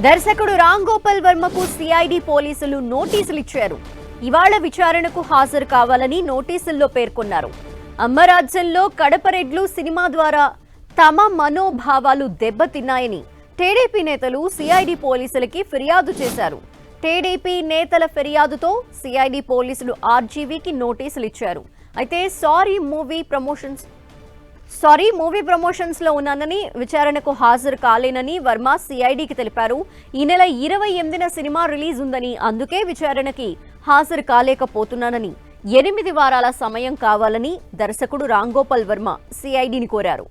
దర్శకుడు రామ్ గోపాల్ వర్మకు సిఐడి పోలీసులు నోటీసులు ఇచ్చారు. ఇవాళ విచారణకు హాజరు కావాలని నోటీసుల్లో పేర్కొన్నారు. అమ్మరాజ్యంలో కడపరెడ్లు సినిమా ద్వారా తమ మనోభావాలు దెబ్బతిన్నాయని టీడీపీ నేతలు సిఐడి పోలీసులకి ఫిర్యాదు చేశారు. టీడీపీ నేతల ఫిర్యాదుతో సిఐడి పోలీసులు ఆర్జీవీకి నోటీసులు ఇచ్చారు. అయితే మూవీ ప్రమోషన్స్ లో ఉన్నానని విచారణకు హాజరు కాలేనని వర్మ సిఐడికి తెలిపారు. ఈ నెల 28న సినిమా రిలీజ్ ఉందని, అందుకే విచారణకి హాజరు కాలేకపోతున్నానని 8 వారాల సమయం కావాలని దర్శకుడు రామ్ గోపాల్ వర్మ సిఐడిని కోరారు.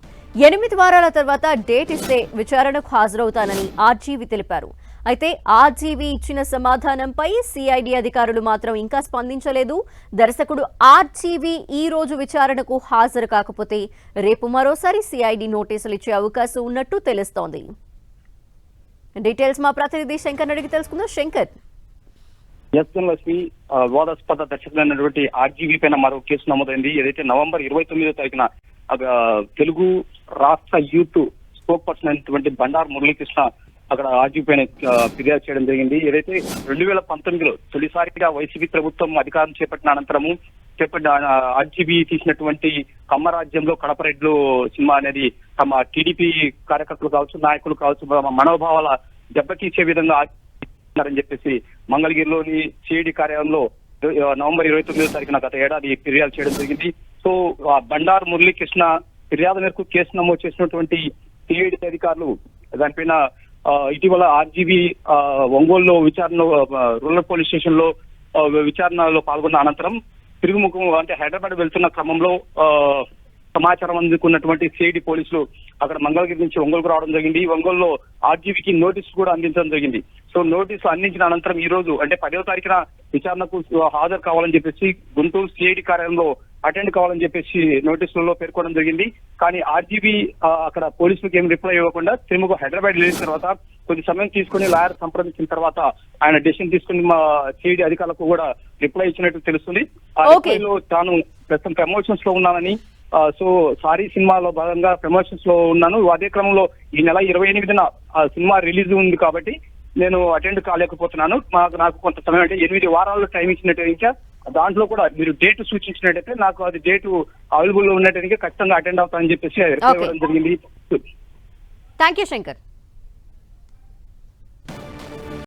8 వారాల తర్వాత డేట్ ఇస్తే విచారణకు హాజరవుతానని ఆర్జీవీ తెలిపారు. అయితే ఆర్జీవీ ఇచ్చిన సమాధానంపై సిఐడి అధికారులు మాత్రం ఇంకా స్పందించలేదు. దర్శకుడు ఆర్జీవీ ఈ రోజు విచారణకు హాజరు కాకపోతే రేపు మరోసారి సిఐడి నోటీసులు ఇచ్చే అవకాశం ఉన్నట్టు తెలుస్తోంది. డీటెయిల్స్ మా ప్రతినిధి శంకర్ అడిగి తెలుసుకుందాం. శంకర్, లక్ష్మి వివాదాస్పద దర్శకులైనటువంటి ఆర్జీవీ పైన మరో కేసు నమోదైంది. ఏదైతే నవంబర్ 29వ తారీఖున తెలుగు రాష్ట్ర యూత్ స్పోక్ పర్సన్ అయినటువంటి బండారు మురళీకృష్ణ అక్కడ ఆర్జీవీ పైన ఫిర్యాదు చేయడం జరిగింది. ఏదైతే 2019లో తొలిసారిగా వైసీపీ ప్రభుత్వం అధికారం చేపట్టిన అనంతరము ఆర్జీవీ తీసినటువంటి కమ్మరాజ్యంలో కడపరెడ్లు సినిమా అనేది తమ టీడీపీ కార్యకర్తలు కావచ్చు, నాయకులు కావచ్చు, మనోభావాల దెబ్బతీసే విధంగా అని చెప్పేసి మంగళగిరిలోని సిఐడి కార్యాలయంలో నవంబర్ 29వ తారీఖున గత ఏడాది ఫిర్యాదు చేయడం జరిగింది. సో బండారు మురళీకృష్ణ ఫిర్యాదు మేరకు కేసు నమోదు చేసినటువంటి సిఐడి అధికారులు దానిపైన ఇటీవల ఆర్జీవీ ఒంగోలులో రూరల్ పోలీస్ స్టేషన్ లో విచారణలో పాల్గొన్న అనంతరం తిరుగుముఖం అంటే హైదరాబాద్ వెళ్తున్న క్రమంలో సమాచారం అందుకున్నటువంటి సిఐడి పోలీసులు అక్కడ మంగళగిరి నుంచి ఒంగోలుకు రావడం జరిగింది. ఒంగోలులో ఆర్జీవీకి నోటీసు కూడా అందించడం జరిగింది. సో నోటీసు అందించిన అనంతరం ఈ రోజు అంటే 10వ తారీఖున విచారణకు హాజరు కావాలని చెప్పేసి గుంటూరు సిఐడి కార్యాలయంలో అటెండ్ కావాలని చెప్పేసి నోటీసులలో పేర్కొనడం జరిగింది. కానీ ఆర్జీవీ అక్కడ పోలీసులకు ఏం రిప్లై ఇవ్వకుండా తిరుమల హైదరాబాద్ వెళ్ళిన తర్వాత కొద్ది సమయం తీసుకుని లాయర్ సంప్రదించిన తర్వాత ఆయన డెసిషన్ తీసుకుని మా సిఐడి అధికారులకు కూడా రిప్లై ఇచ్చినట్టు తెలుస్తుంది. ఆ రిప్లైలో తాను ప్రస్తుతం ప్రమోషన్స్ లో ఉన్నానని, సో సారీ సినిమాలో భాగంగా ప్రమోషన్స్ లో ఉన్నాను, అదే క్రమంలో ఈ నెల 28న సినిమా రిలీజ్ ఉంది కాబట్టి నేను అటెండ్ కాలేకపోతున్నాను, నాకు కొంత సమయం అంటే 8 వారాల్లో టైం ఇచ్చినట్టు, ఇంకా దాంట్లో కూడా మీరు డేట్ సూచించినట్టయితే నాకు అది డేట్ అవైలబుల్ లో ఉన్నట్టు ఖచ్చితంగా అటెండ్ అవుతానని చెప్పేసి రిప్లై ఇవ్వడం జరిగింది. Thank you Shankar.